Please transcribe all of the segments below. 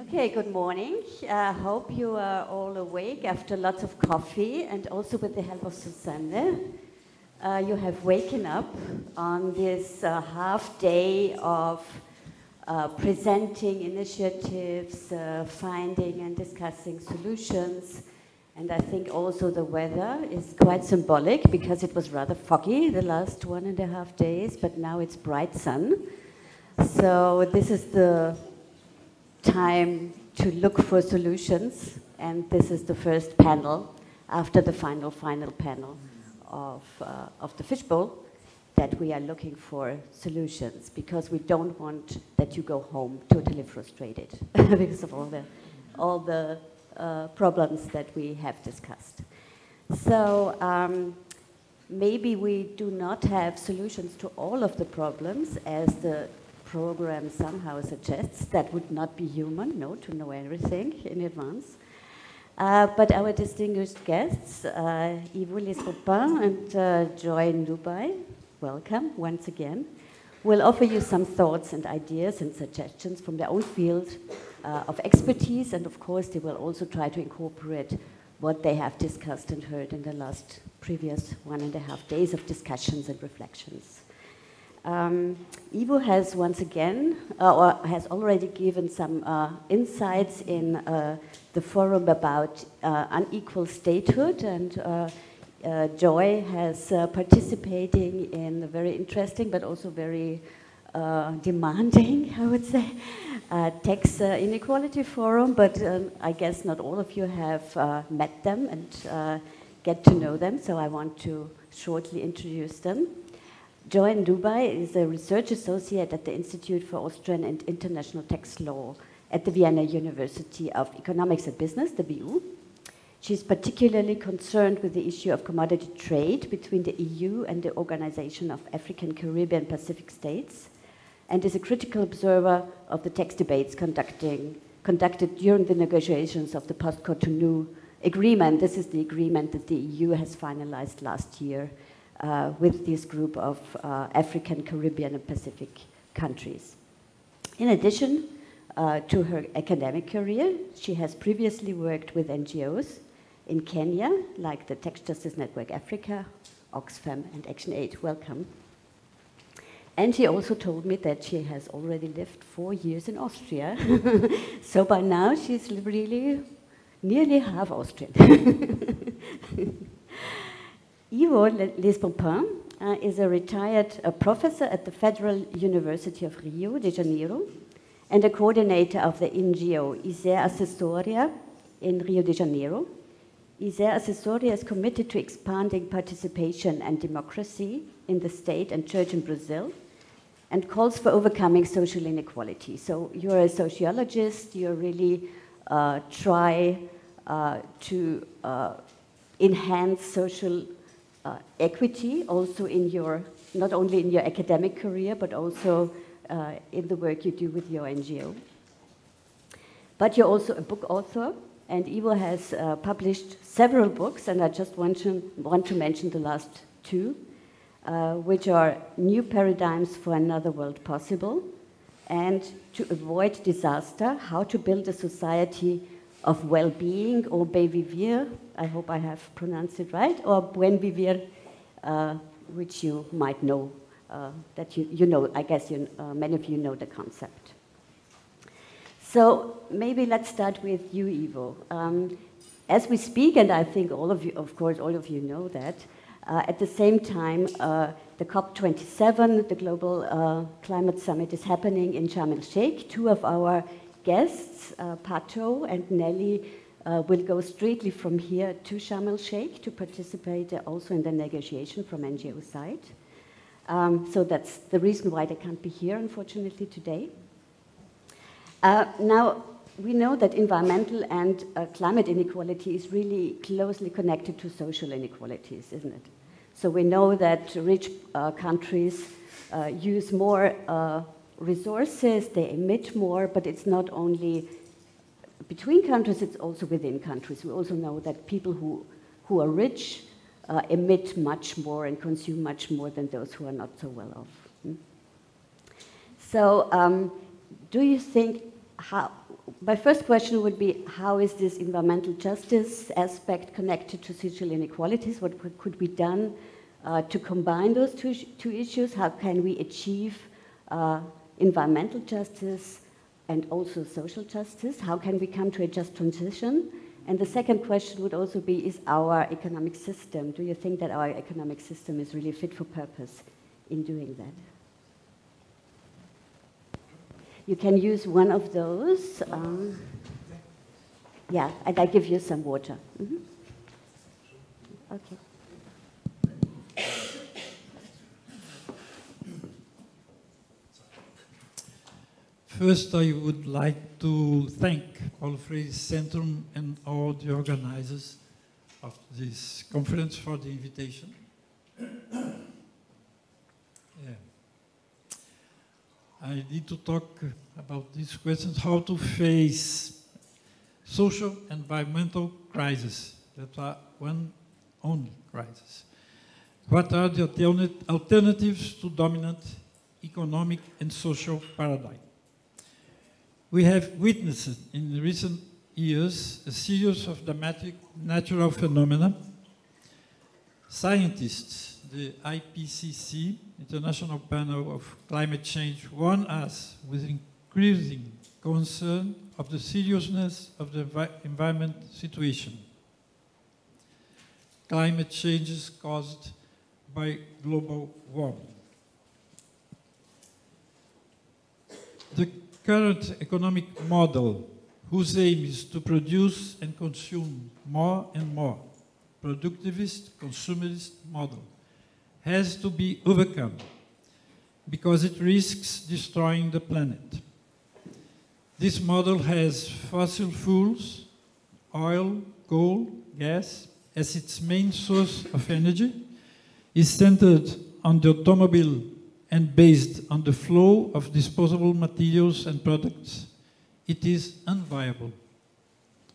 Okay, good morning. I hope you are all awake after lots of coffee and also with the help of Susanne. You have waken up on this half day of presenting initiatives, finding and discussing solutions. And I think also the weather is quite symbolic because it was rather foggy the last 1.5 days, but now it's bright sun. So this is the time to look for solutions, and this is the first panel after the final panel of the fishbowl that we are looking for solutions, because we don't want that you go home totally frustrated because of all the problems that we have discussed. So maybe we do not have solutions to all of the problems as the program somehow suggests. That would not be human, no, to know everything in advance. But our distinguished guests, Ivo Lesbaupin and Joy Ndubai, welcome once again, will offer you some thoughts and ideas and suggestions from their own field of expertise, and of course they will also try to incorporate what they have discussed and heard in the last previous 1.5 days of discussions and reflections. Ivo has once again, or has already given some insights in the forum about unequal statehood, and Joy has participating in a very interesting but also very demanding, I would say, tax inequality forum, but I guess not all of you have met them and get to know them, so I want to shortly introduce them. Joy Ndubai is a research associate at the Institute for Austrian and International Tax Law at the Vienna University of Economics and Business, the WU. She's particularly concerned with the issue of commodity trade between the EU and the Organization of African, Caribbean, Pacific States, and is a critical observer of the tax debates conducted during the negotiations of the post-Cotonou agreement. This is the agreement that the EU has finalized last year with this group of African, Caribbean, and Pacific countries. In addition to her academic career, she has previously worked with NGOs in Kenya, like the Tax Justice Network Africa, Oxfam, and Action Aid. Welcome. And she also told me that she has already lived 4 years in Austria. So by now, she's really nearly half Austrian. Ivo Lesbaupin is a retired professor at the Federal University of Rio de Janeiro and a coordinator of the NGO ISER Assessoria in Rio de Janeiro. ISER Assessoria is committed to expanding participation and democracy in the state and church in Brazil and calls for overcoming social inequality. So you're a sociologist, you really try to enhance social equity also in your, not only in your academic career, but also in the work you do with your NGO. But you're also a book author, and Ivo has published several books, and I just want to mention the last two, which are New Paradigms for Another World Possible and To Avoid Disaster, How to Build a Society of Well-Being, or Bem Viver, I hope I have pronounced it right, or Buen Vivir, which you might know, that you know, I guess many of you know the concept. So maybe let's start with you, Ivo. As we speak, and I think all of you, of course, all of you know that, at the same time, the COP27, the Global Climate Summit, is happening in Sharm el-Sheikh. Two of our guests, Pato and Nelly, will go straightly from here to Sharm el-Sheikh to participate also in the negotiation from NGO side. So that's the reason why they can't be here, unfortunately, today. Now, we know that environmental and climate inequality is really closely connected to social inequalities, isn't it? So we know that rich countries use more resources, they emit more, but it's not only between countries, it's also within countries. We also know that people who are rich emit much more and consume much more than those who are not so well off. So do you think my first question would be, how is this environmental justice aspect connected to social inequalities? What could be done to combine those two issues? How can we achieve environmental justice and also social justice? How can we come to a just transition? And the second question would also be, is our economic system, do you think that our economic system is really fit for purpose in doing that? You can use one of those. Yeah, and I give you some water. Mm-hmm. Okay. First, I would like to thank Paulo Freire Centrum and all the organizers of this conference for the invitation. I need to talk about these questions, how to face social environmental crises that are one only crisis. What are the alternatives to dominant economic and social paradigm? We have witnessed in recent years a series of dramatic natural phenomena. Scientists, the IPCC, International Panel of Climate Change, warn us with increasing concern of the seriousness of the environment situation. Climate changes caused by global warming. The current economic model, whose aim is to produce and consume more and more, productivist, consumerist model, has to be overcome because it risks destroying the planet. This model has fossil fuels, oil, coal, gas, as its main source of energy, is centered on the automobile and based on the flow of disposable materials and products. It is unviable.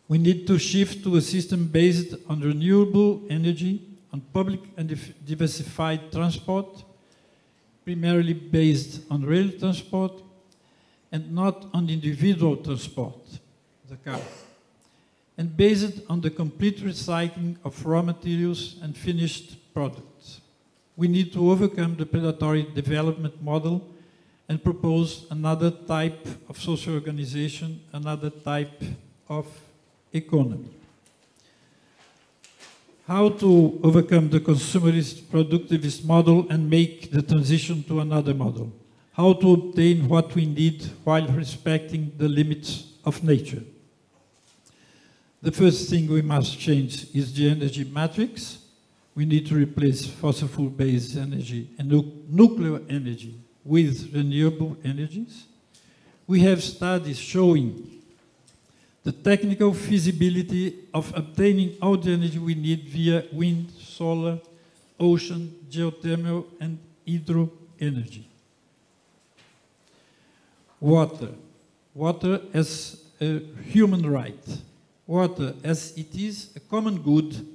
We need to shift to a system based on renewable energy, on public and diversified transport, primarily based on rail transport, and not on individual transport, the car, and based on the complete recycling of raw materials and finished products. We need to overcome the predatory development model and propose another type of social organization, another type of economy. How to overcome the consumerist productivist model and make the transition to another model? How to obtain what we need while respecting the limits of nature? The first thing we must change is the energy matrix. We need to replace fossil fuel-based energy and nuclear energy with renewable energies. We have studies showing the technical feasibility of obtaining all the energy we need via wind, solar, ocean, geothermal, and hydro energy. Water. Water as a human right. Water, as it is a common good,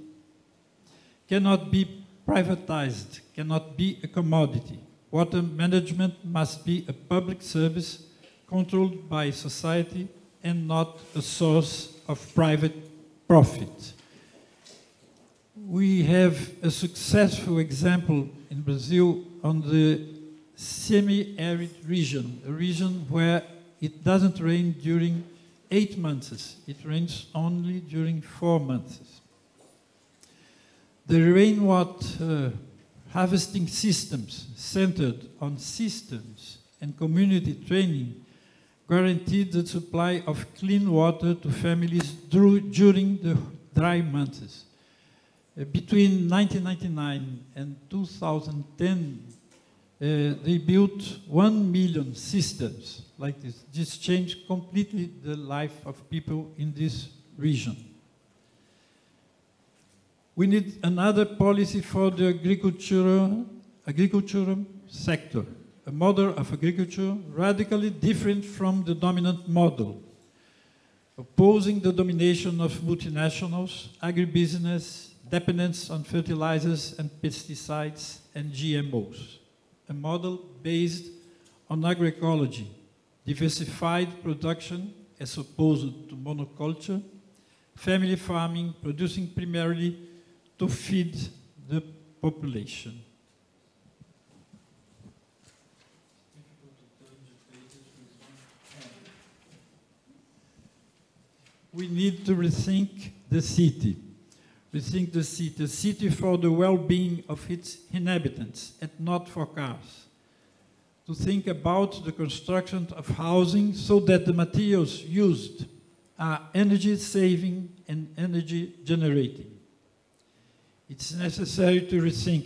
cannot be privatized, cannot be a commodity. Water management must be a public service controlled by society and not a source of private profit. We have a successful example in Brazil on the semi-arid region, a region where it doesn't rain during 8 months. It rains only during 4 months. The rainwater harvesting systems centered on systems and community training guaranteed the supply of clean water to families during the dry months. Between 1999 and 2010, they built 1 million systems like this. This changed completely the life of people in this region. We need another policy for the agricultural sector, a model of agriculture radically different from the dominant model, opposing the domination of multinationals, agribusiness, dependence on fertilizers and pesticides, and GMOs. A model based on agroecology, diversified production, as opposed to monoculture, family farming, producing primarily to feed the population. We need to rethink the city. Rethink the city, a city for the well-being of its inhabitants and not for cars. To think about the construction of housing so that the materials used are energy-saving and energy-generating. It's necessary to rethink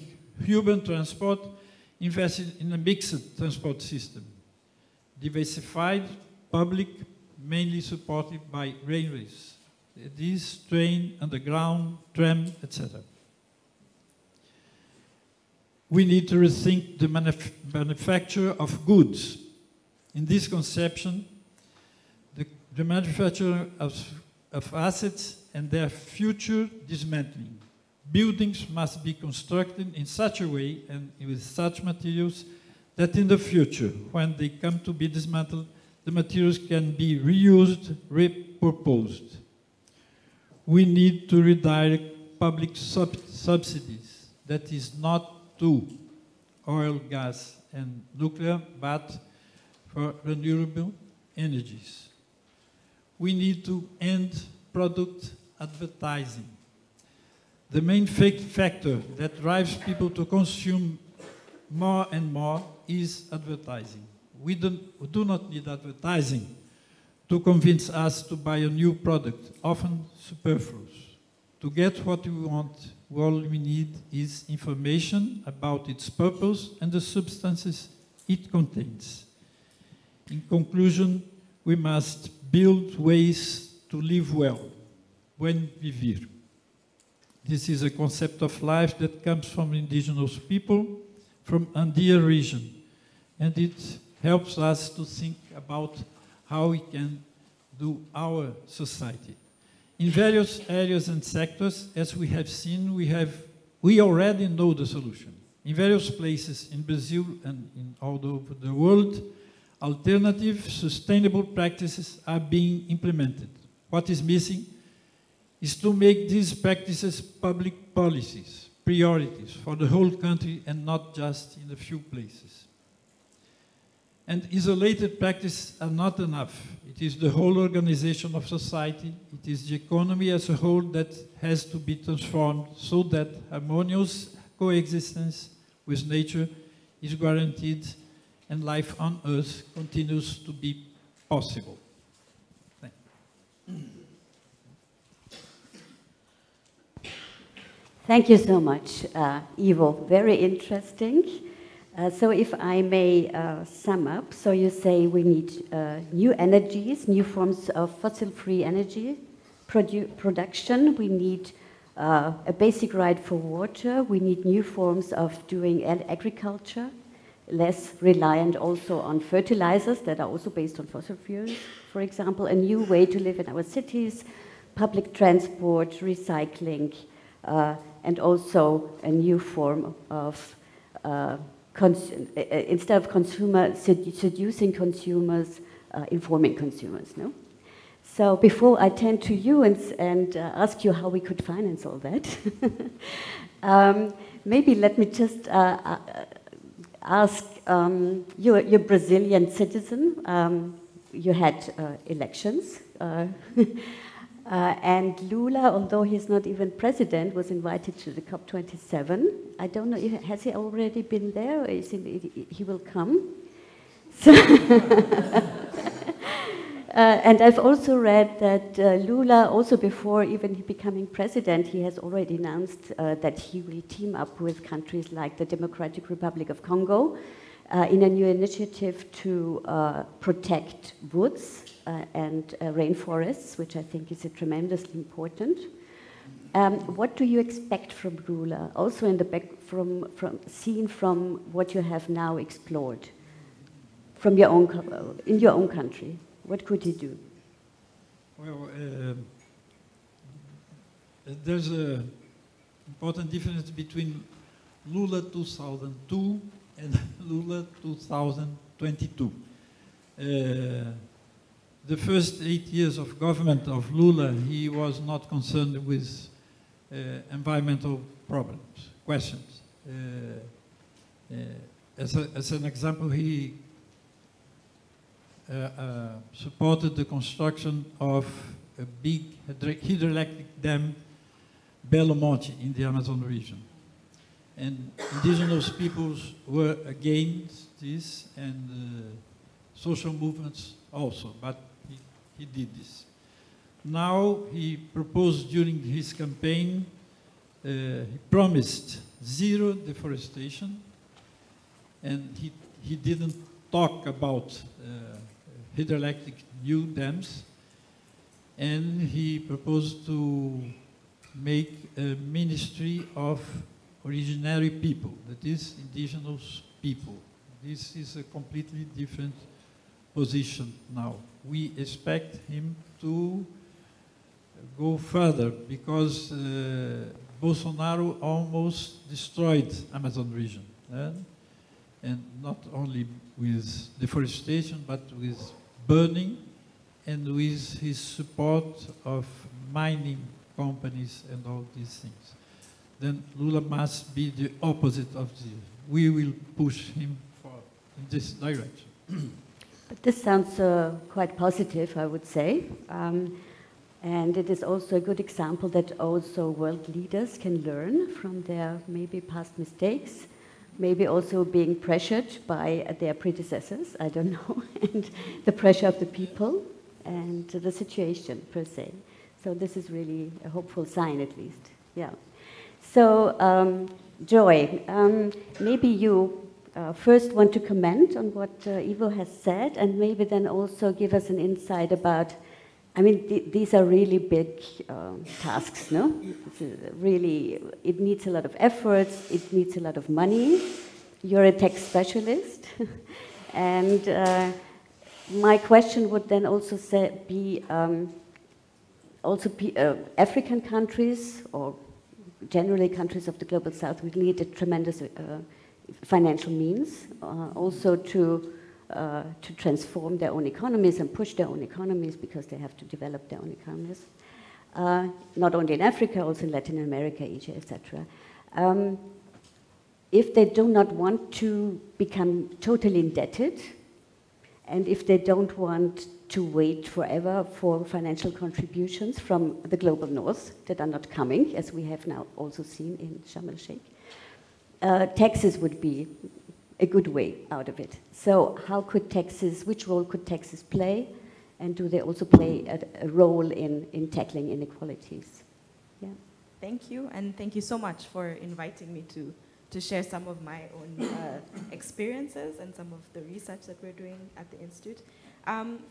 urban transport, investing in a mixed transport system, diversified, public, mainly supported by railways. This train, underground, tram, etc. We need to rethink the manufacture of goods. In this conception, the manufacture of assets and their future dismantling. Buildings must be constructed in such a way and with such materials that in the future, when they come to be dismantled, the materials can be reused, repurposed. We need to redirect public subsidies, that is not to oil, gas, and nuclear, but for renewable energies. We need to end product advertising. The main factor that drives people to consume more and more is advertising. We do not need advertising to convince us to buy a new product, often superfluous. To get what we want, all we need is information about its purpose and the substances it contains. In conclusion, we must build ways to live well, buen vivir. This is a concept of life that comes from indigenous people from Andean region, and it helps us to think about how we can do our society. In various areas and sectors, as we have seen, we already know the solution. In various places in Brazil and all over the world, alternative, sustainable practices are being implemented. What is missing is to make these practices public policies, priorities for the whole country and not just in a few places. And isolated practices are not enough. It is the whole organization of society, it is the economy as a whole that has to be transformed so that harmonious coexistence with nature is guaranteed and life on Earth continues to be possible. Thank you. Thank you so much, Ivo. Very interesting. So if I may sum up, so you say we need new energies, new forms of fossil-free energy production. We need a basic right for water. We need new forms of doing agriculture, less reliant also on fertilizers that are also based on fossil fuels. For example, a new way to live in our cities, public transport, recycling, and also a new form of instead of seducing consumers, informing consumers, no? So before I turn to you and ask you how we could finance all that, maybe let me just ask, you're a Brazilian citizen, you had elections, and Lula, although he's not even president, was invited to the COP27. I don't know, has he already been there, or is he will come? So and I've also read that Lula, also before even becoming president, he has already announced that he will team up with countries like the Democratic Republic of Congo in a new initiative to protect woods and rainforests, which I think is tremendously important. What do you expect from Lula, also in the seen from what you have now explored, from your own in your own country? What could he do? Well, there's an important difference between Lula 2002 and Lula 2022. the first 8 years of government of Lula, he was not concerned with environmental problems, questions. As an example, he supported the construction of a big hydroelectric dam, Belo Monte, in the Amazon region. And indigenous peoples were against this, and social movements also, but he did this. Now he proposed during his campaign, he promised zero deforestation, and he didn't talk about hydroelectric new dams, and he proposed to make a ministry of originary people, that is, indigenous people. This is a completely different position now. We expect him to go further because Bolsonaro almost destroyed Amazon region. And not only with deforestation, but with burning and with his support of mining companies and all these things. Then Lula must be the opposite of this. We will push him in this direction. But this sounds quite positive, I would say. And it is also a good example that also world leaders can learn from their maybe past mistakes, maybe also being pressured by their predecessors, I don't know, and the pressure of the people and the situation per se. So this is really a hopeful sign, at least. Yeah. So, Joy, maybe you first want to comment on what Ivo has said, and maybe then also give us an insight about, I mean, these are really big tasks, no? Really, it needs a lot of efforts, it needs a lot of money. You're a tech specialist. And my question would then also be, African countries, or generally countries of the Global South, would need a tremendous financial means, also to transform their own economies and push their own economies, because they have to develop their own economies. Not only in Africa, also in Latin America, Asia, etc. If they do not want to become totally indebted, and if they don't want to wait forever for financial contributions from the global north that are not coming, as we have now also seen in Sharm el-Sheikh, taxes would be a good way out of it. So how could taxes, which role could taxes play, and do they also play a role in tackling inequalities? Yeah. Thank you, and thank you so much for inviting me to share some of my own experiences and some of the research that we're doing at the Institute.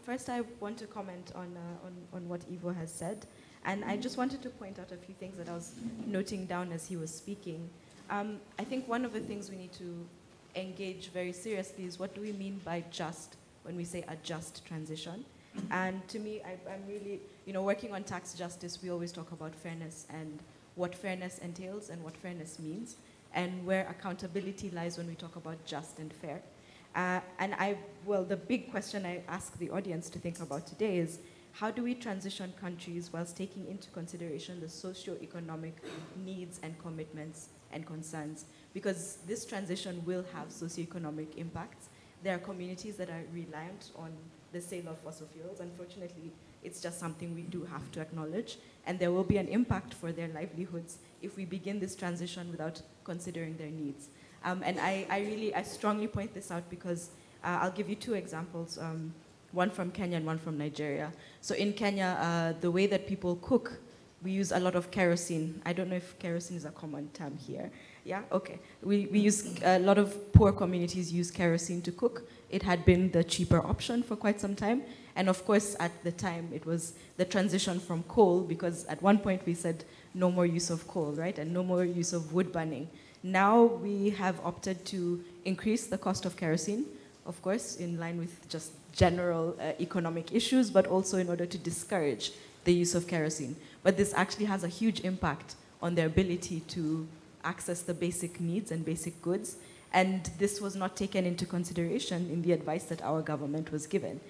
First, I want to comment on what Ivo has said, and I just wanted to point out a few things that I was noting down as he was speaking. I think one of the things we need to engage very seriously is, what do we mean by just when we say a just transition? And to me, I'm really, working on tax justice, we always talk about fairness and what fairness entails and what fairness means, and where accountability lies when we talk about just and fair. The big question I ask the audience to think about today is, how do we transition countries whilst taking into consideration the socio-economic needs and commitments and concerns? Because this transition will have socio-economic impacts. There are communities that are reliant on the sale of fossil fuels. Unfortunately, it's just something we do have to acknowledge. And there will be an impact for their livelihoods if we begin this transition without considering their needs. And I strongly point this out because I'll give you two examples, one from Kenya and one from Nigeria. So in Kenya, the way that people cook, we use a lot of kerosene. I don't know if kerosene is a common term here. Yeah, okay. We use, a lot of poor communities use kerosene to cook. It had been the cheaper option for quite some time. And of course, at the time, it was the transition from coal, because at one point we said no more use of coal, right? And no more use of wood burning. Now we have opted to increase the cost of kerosene, of course, in line with just general economic issues, but also in order to discourage the use of kerosene. But this actually has a huge impact on their ability to access the basic needs and basic goods. And this was not taken into consideration in the advice that our government was given.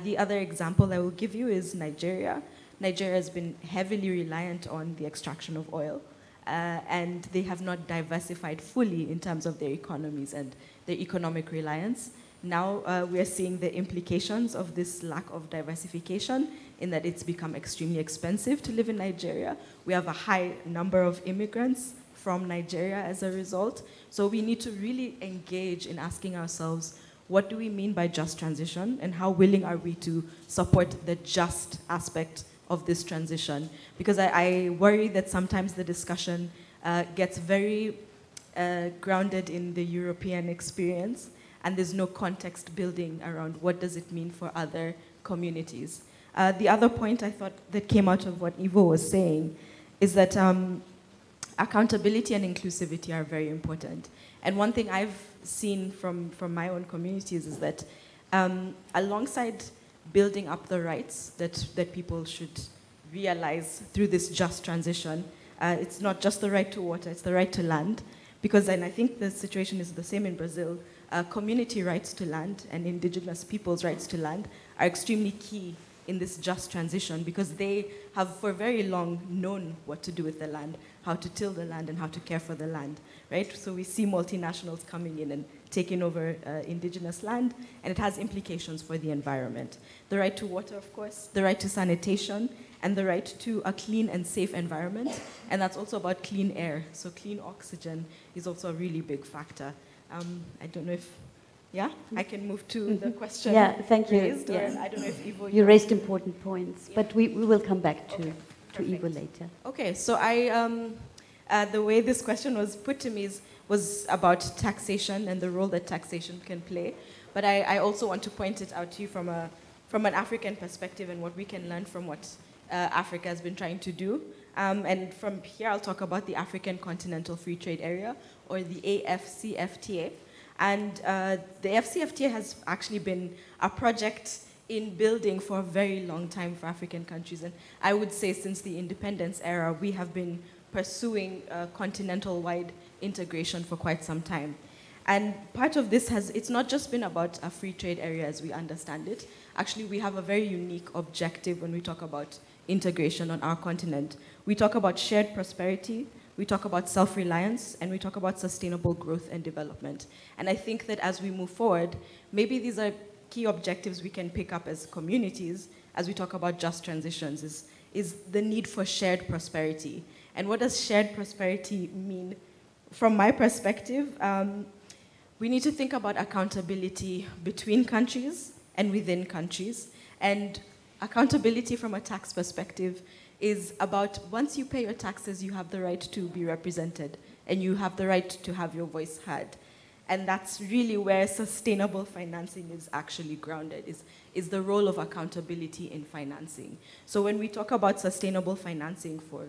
The other example I will give you is Nigeria. Nigeria has been heavily reliant on the extraction of oil, and they have not diversified fully in terms of their economies and their economic reliance. Now we are seeing the implications of this lack of diversification in that it's become extremely expensive to live in Nigeria. We have a high number of immigrants from Nigeria as a result. So we need to really engage in asking ourselves, what do we mean by just transition, and how willing are we to support the just aspect of this transition? Because I worry that sometimes the discussion gets very grounded in the European experience, and there's no context building around what does it mean for other communities. The other point I thought that came out of what Ivo was saying is that accountability and inclusivity are very important. And one thing I've seen from my own communities is that alongside building up the rights that people should realize through this just transition, it's not just the right to water, it's the right to land. Because, and I think the situation is the same in Brazil, community rights to land and indigenous people's rights to land are extremely key in this just transition, because they have for very long known what to do with the land, how to till the land and how to care for the land, right? So we see multinationals coming in and taking over indigenous land, and it has implications for the environment. The right to water, of course, the right to sanitation, and the right to a clean and safe environment, and that's also about clean air. So clean oxygen is also a really big factor. I don't know if, yeah, I can move to the question. Yeah, thank you. Raised, yeah. I don't know if Ivo... You raised important points, but we will come back to Perfect. Ivo later. Okay, so the way this question was put to me was about taxation and the role that taxation can play. But I also want to point it out to you from an African perspective and what we can learn from what Africa has been trying to do. And from here, I'll talk about the African Continental Free Trade Area, or the AfCFTA. And the AfCFTA has actually been a project in building for a very long time for African countries. And I would say since the independence era, we have been pursuing continental-wide integration for quite some time. And part of this it's not just been about a free trade area as we understand it. Actually, we have a very unique objective when we talk about integration on our continent. We talk about shared prosperity, we talk about self-reliance, and we talk about sustainable growth and development. And I think that as we move forward, maybe these are key objectives we can pick up as communities as we talk about just transitions, is the need for shared prosperity. And what does shared prosperity mean? From my perspective, we need to think about accountability between countries and within countries. And accountability from a tax perspective is about, once you pay your taxes, you have the right to be represented, and you have the right to have your voice heard. And that's really where sustainable financing is actually grounded, is the role of accountability in financing. So when we talk about sustainable financing for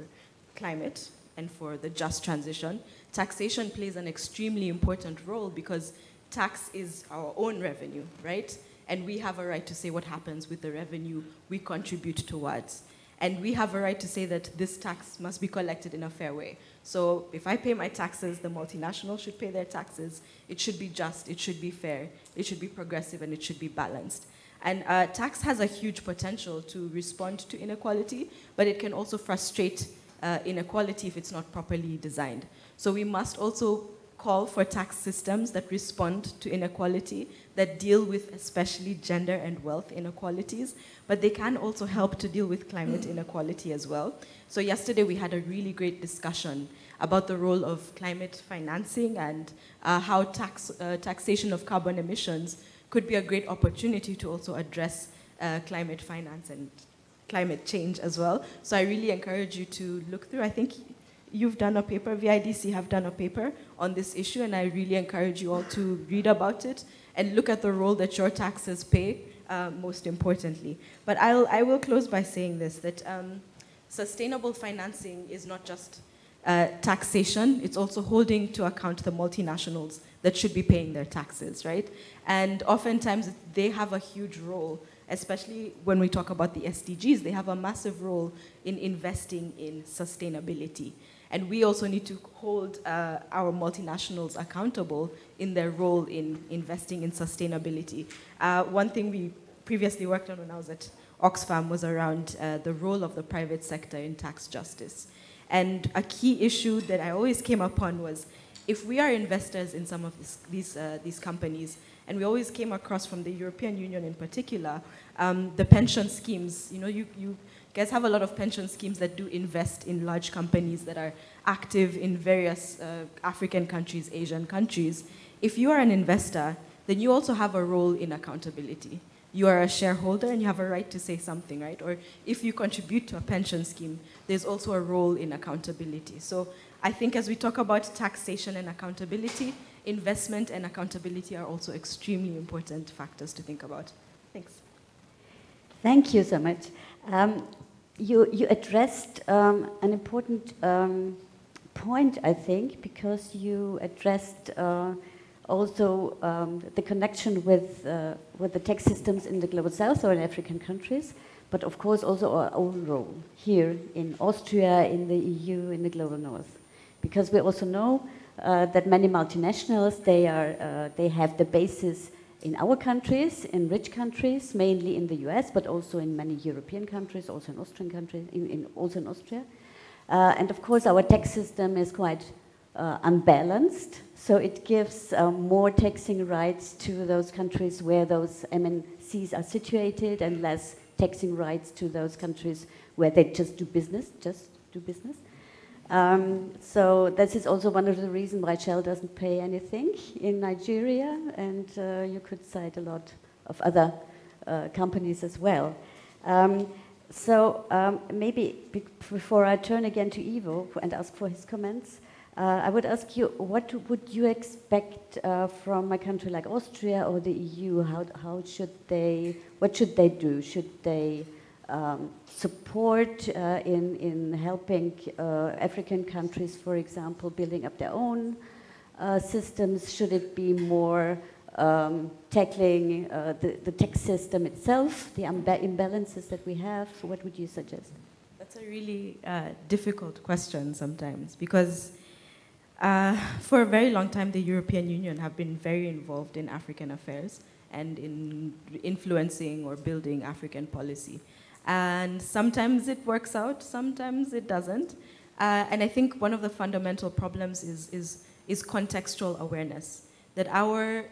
climate and for the just transition, taxation plays an extremely important role, because tax is our own revenue, right? And we have a right to say what happens with the revenue we contribute towards. And we have a right to say that this tax must be collected in a fair way. So if I pay my taxes, the multinational should pay their taxes. It should be just, it should be fair, it should be progressive, and it should be balanced. And tax has a huge potential to respond to inequality, but it can also frustrate inequality if it's not properly designed. So we must also call for tax systems that respond to inequality, that deal with especially gender and wealth inequalities, but they can also help to deal with climate inequality as well. So yesterday we had a really great discussion about the role of climate financing and how taxation of carbon emissions could be a great opportunity to also address climate finance and climate change as well. So I really encourage you to look through. I think you've done a paper, VIDC have done a paper on this issue, and I really encourage you all to read about it and look at the role that your taxes play, most importantly. But I will close by saying this, that sustainable financing is not just taxation, it's also holding to account the multinationals that should be paying their taxes, right? And oftentimes they have a huge role, especially when we talk about the SDGs, they have a massive role in investing in sustainability. And we also need to hold our multinationals accountable in their role in investing in sustainability. One thing we previously worked on when I was at Oxfam was around the role of the private sector in tax justice. And a key issue that I always came upon was, if we are investors in some of these companies, and we always came across from the European Union in particular, the pension schemes, you guys have a lot of pension schemes that do invest in large companies that are active in various African countries, Asian countries. If you are an investor, then you also have a role in accountability. You are a shareholder and you have a right to say something, right? Or if you contribute to a pension scheme, there's also a role in accountability. So I think as we talk about taxation and accountability, investment and accountability are also extremely important factors to think about. Thanks. Thank you so much. You addressed an important point, I think, because you addressed also the connection with the tax systems in the Global South or in African countries, but of course also our own role here in Austria, in the EU, in the Global North. Because we also know that many multinationals, they have the basis in our countries, in rich countries, mainly in the US, but also in many European countries, also in Austrian countries, also in Austria. And of course, our tax system is quite unbalanced, so it gives more taxing rights to those countries where those MNCs are situated, and less taxing rights to those countries where they just do business. So this is also one of the reasons why Shell doesn't pay anything in Nigeria, and you could cite a lot of other companies as well. Maybe before I turn again to Ivo and ask for his comments, I would ask you, what would you expect from a country like Austria or the EU? What should they do? Should they support in helping African countries, for example, building up their own systems? Should it be more tackling the tax system itself, the imbalances that we have? What would you suggest? That's a really difficult question sometimes, because for a very long time, the European Union have been very involved in African affairs and in influencing or building African policy. And sometimes it works out, sometimes it doesn't. And I think one of the fundamental problems is contextual awareness. That our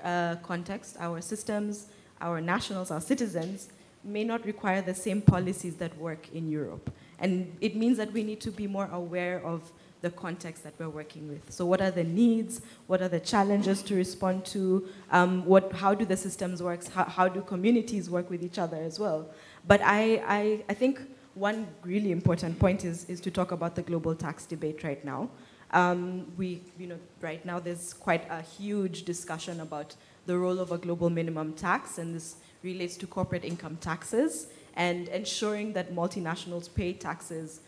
context, our systems, our nationals, our citizens may not require the same policies that work in Europe. And it means that we need to be more aware of the context that we're working with. So what are the needs? What are the challenges to respond to? How do the systems work? How do communities work with each other as well? But I think one really important point is to talk about the global tax debate right now. Right now there's quite a huge discussion about the role of a global minimum tax, and this relates to corporate income taxes and ensuring that multinationals pay taxes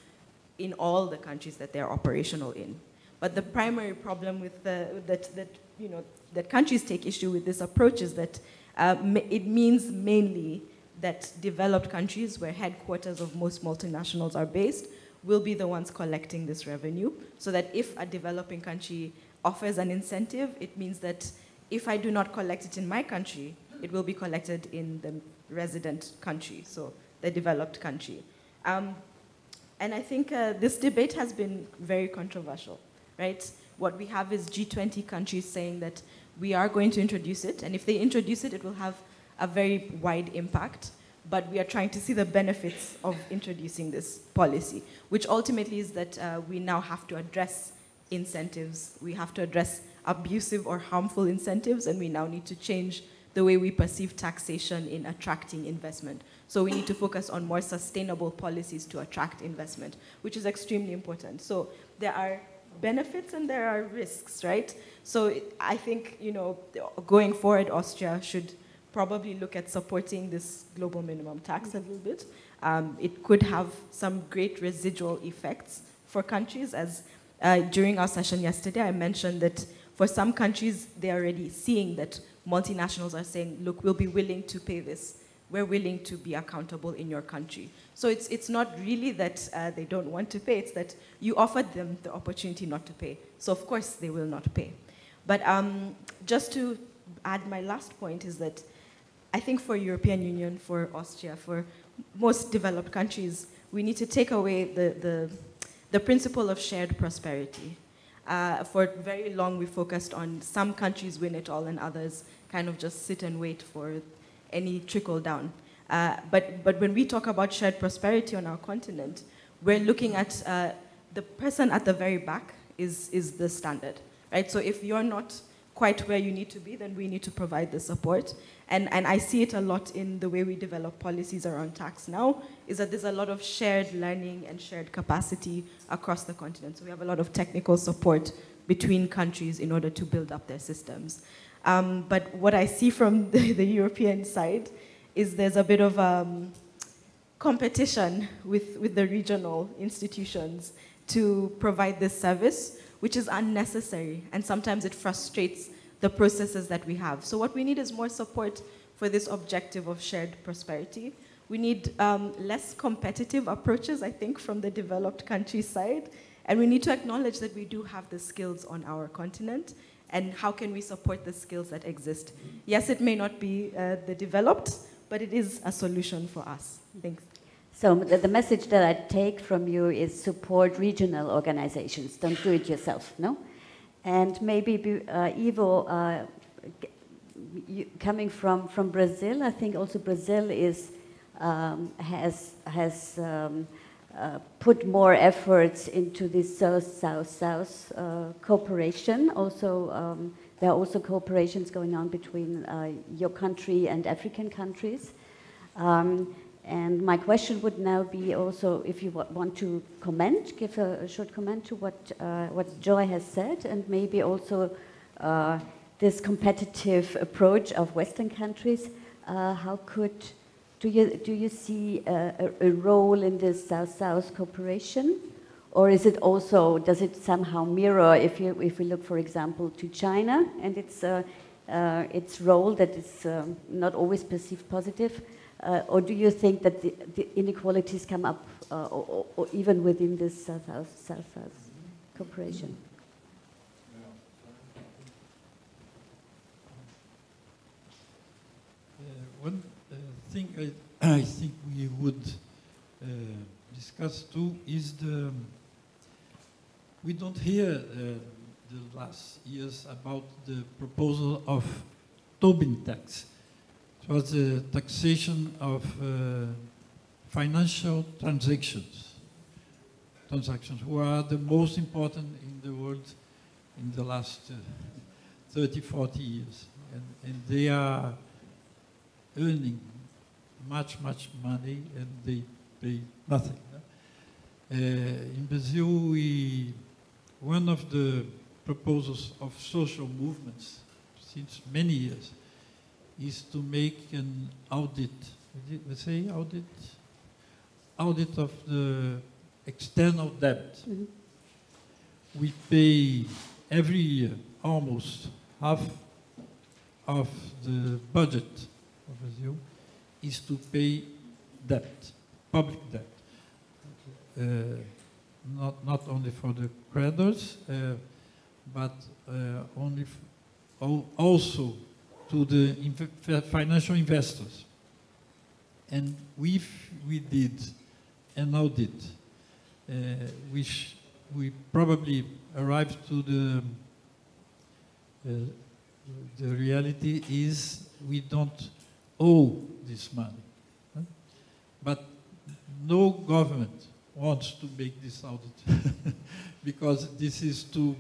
in all the countries that they're operational in. But the primary problem with that countries take issue with this approach is that it means mainly that developed countries, where headquarters of most multinationals are based, will be the ones collecting this revenue, so that if a developing country offers an incentive, it means that if I do not collect it in my country, it will be collected in the resident country, so the developed country. And I think this debate has been very controversial, right? What we have is G20 countries saying that we are going to introduce it, and if they introduce it, it will have a very wide impact, but we are trying to see the benefits of introducing this policy, which ultimately is that we now have to address incentives, we have to address abusive or harmful incentives, and we now need to change the way we perceive taxation in attracting investment. So we need to focus on more sustainable policies to attract investment, which is extremely important. So there are benefits and there are risks, right? So I think, going forward, Austria should probably look at supporting this global minimum tax a little bit. It could have some great residual effects for countries, as during our session yesterday, I mentioned that for some countries, they're already seeing that multinationals are saying, look, we'll be willing to pay this we're willing to be accountable in your country. So it's not really that they don't want to pay, it's that you offered them the opportunity not to pay. So of course they will not pay. But just to add, my last point is that I think for European Union, for Austria, for most developed countries, we need to take away the principle of shared prosperity. For very long we focused on some countries win it all and others kind of just sit and wait for any trickle down. But when we talk about shared prosperity on our continent, we're looking at the person at the very back is the standard, right? So if you're not quite where you need to be, then we need to provide the support. And I see it a lot in the way we develop policies around tax now, is that there's a lot of shared learning and shared capacity across the continent. So we have a lot of technical support between countries in order to build up their systems. But what I see from the European side is there's a bit of competition with the regional institutions to provide this service, which is unnecessary, and sometimes it frustrates the processes that we have. So what we need is more support for this objective of shared prosperity. We need less competitive approaches, I think, from the developed country side, and we need to acknowledge that we do have the skills on our continent, and how can we support the skills that exist? Yes, it may not be the developed, but it is a solution for us. Thanks. So the message that I take from you is support regional organizations. Don't do it yourself, no? And maybe, Ivo, coming from Brazil, I think also Brazil is, has put more efforts into this South-South-South cooperation. Also, there are also cooperations going on between your country and African countries. And my question would now be also, if you want to comment, give a short comment to what Joy has said, and maybe also this competitive approach of Western countries. Do you see a role in this South-South cooperation, or is it also, does it somehow mirror, if we look, for example, to China and its role that is not always perceived positive? Or do you think that the inequalities come up or even within this South-South cooperation? One thing I think we would discuss too is we don't hear the last years about the proposal of Tobin tax. It was a taxation of financial transactions who are the most important in the world in the last 30, 40 years. And they are earning much money and they pay nothing. In Brazil, one of the proposals of social movements since many years is to make an audit. Let's say audit of the external debt. Mm-hmm. We pay every year almost half of the budget of Brazil is to pay debt, public debt. Not only for the creditors, but also to the financial investors. And we did an audit, which we probably arrived to the reality is we don't owe this money. Huh? But no government wants to make this audit because this is to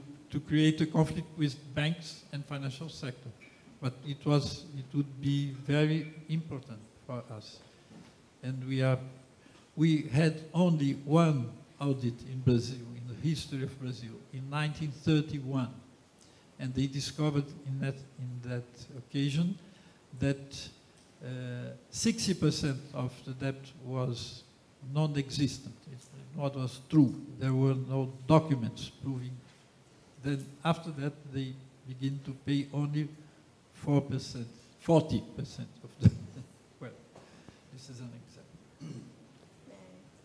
create a conflict with banks and financial sector. But it would be very important for us. And we had only one audit in Brazil, in the history of Brazil, in 1931. And they discovered in that occasion that 60% of the debt was non-existent. What was true. There were no documents proving. Then after that, they begin to pay only 40% of the well.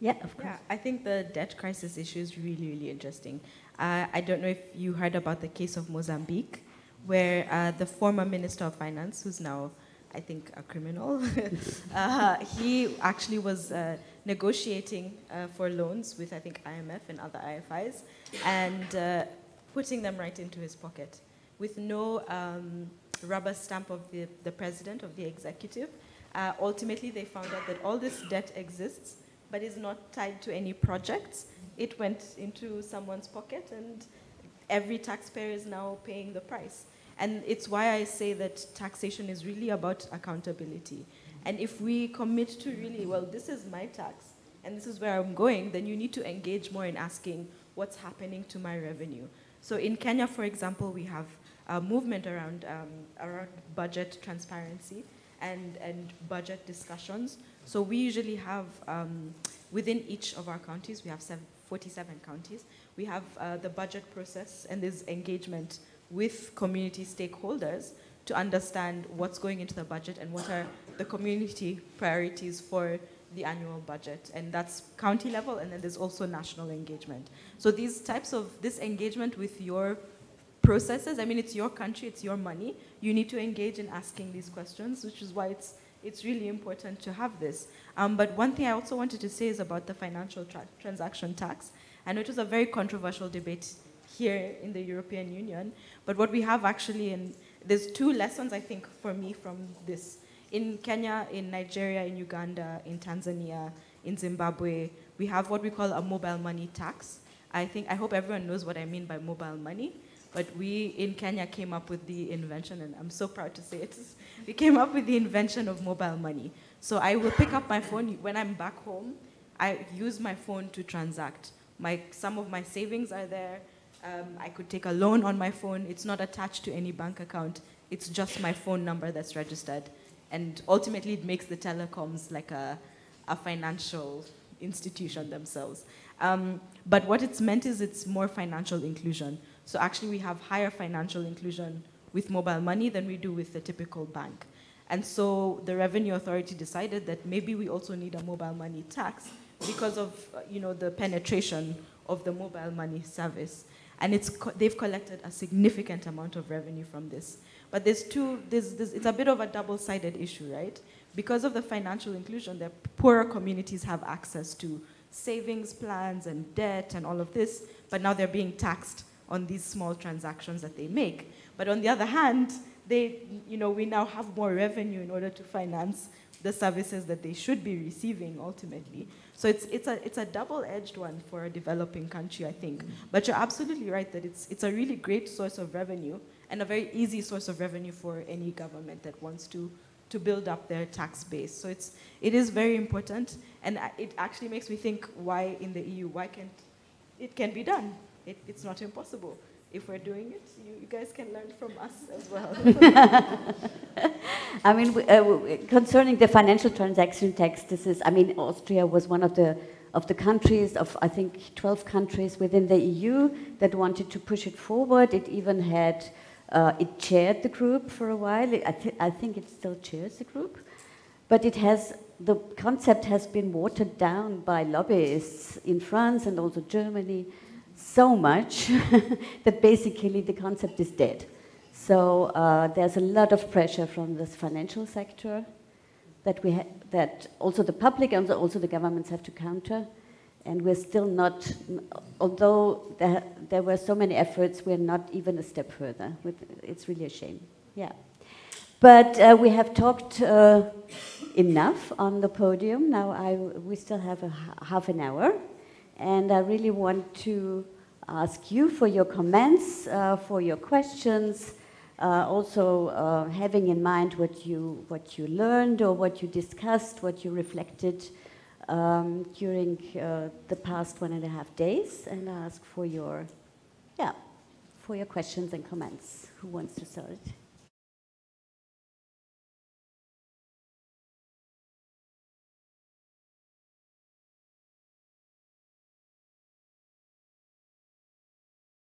Yeah, of course. Yeah, I think the debt crisis issue is really, really interesting. I don't know if you heard about the case of Mozambique, where the former Minister of Finance, who's now, I think, a criminal, he actually was negotiating for loans with, I think, IMF and other IFIs, and putting them right into his pocket with no rubber stamp of the president, of the executive. Ultimately, they found out that all this debt exists, but is not tied to any projects. It went into someone's pocket, and every taxpayer is now paying the price. And it's why I say that taxation is really about accountability. And if we commit to really, well, this is my tax, and this is where I'm going, then you need to engage more in asking what's happening to my revenue. So in Kenya, for example, we have a movement around budget transparency and budget discussions. So we usually have, within each of our counties, we have 47 counties, we have the budget process and this engagement with community stakeholders to understand what's going into the budget and what are the community priorities for the annual budget. And that's county level, and then there's also national engagement. So these types of, this engagement with your processes, I mean, it's your country, it's your money. You need to engage in asking these questions, which is why it's really important to have this. But one thing I also wanted to say is about the financial transaction tax. I know it was a very controversial debate here in the European Union, but what we have actually, and there's two lessons, I think, for me from this. In Kenya, in Nigeria, in Uganda, in Tanzania, in Zimbabwe, we have what we call a mobile money tax. I hope everyone knows what I mean by mobile money. But we in Kenya came up with the invention, and I'm so proud to say it. We came up with the invention of mobile money. So I will pick up my phone when I'm back home. I use my phone to transact. Some of my savings are there. I could take a loan on my phone. It's not attached to any bank account. It's just my phone number that's registered. And ultimately, it makes the telecoms like a financial institution themselves. But what it's meant is it's more financial inclusion. So actually, we have higher financial inclusion with mobile money than we do with the typical bank. And so the Revenue Authority decided that maybe we also need a mobile money tax because of the penetration of the mobile money service. And they've collected a significant amount of revenue from this. But it's a bit of a double-sided issue, right? Because of the financial inclusion, the poorer communities have access to savings plans and debt and all of this, but now they're being taxed on these small transactions that they make. But on the other hand, we now have more revenue in order to finance the services that they should be receiving ultimately. So it's a double-edged one for a developing country, I think. But you're absolutely right that it's a really great source of revenue and a very easy source of revenue for any government that wants to build up their tax base. So it is very important, and it actually makes me think why in the EU, it can be done. It's not impossible. If we're doing it, you guys can learn from us as well. I mean, concerning the financial transaction tax, Austria was one of the countries, of I think 12 countries within the EU that wanted to push it forward. It even had, it chaired the group for a while. I think it still chairs the group. But the concept has been watered down by lobbyists in France and also Germany so much that basically the concept is dead. So there's a lot of pressure from this financial sector that also the public and also the governments have to counter. And we're still not, although there were so many efforts, we're not even a step further. It's really a shame, yeah. But we have talked enough on the podium. Now we still have half an hour. And I really want to ask you for your comments, for your questions, also having in mind what you learned or what you discussed, what you reflected during the past 1.5 days, and ask for your questions and comments. Who wants to start?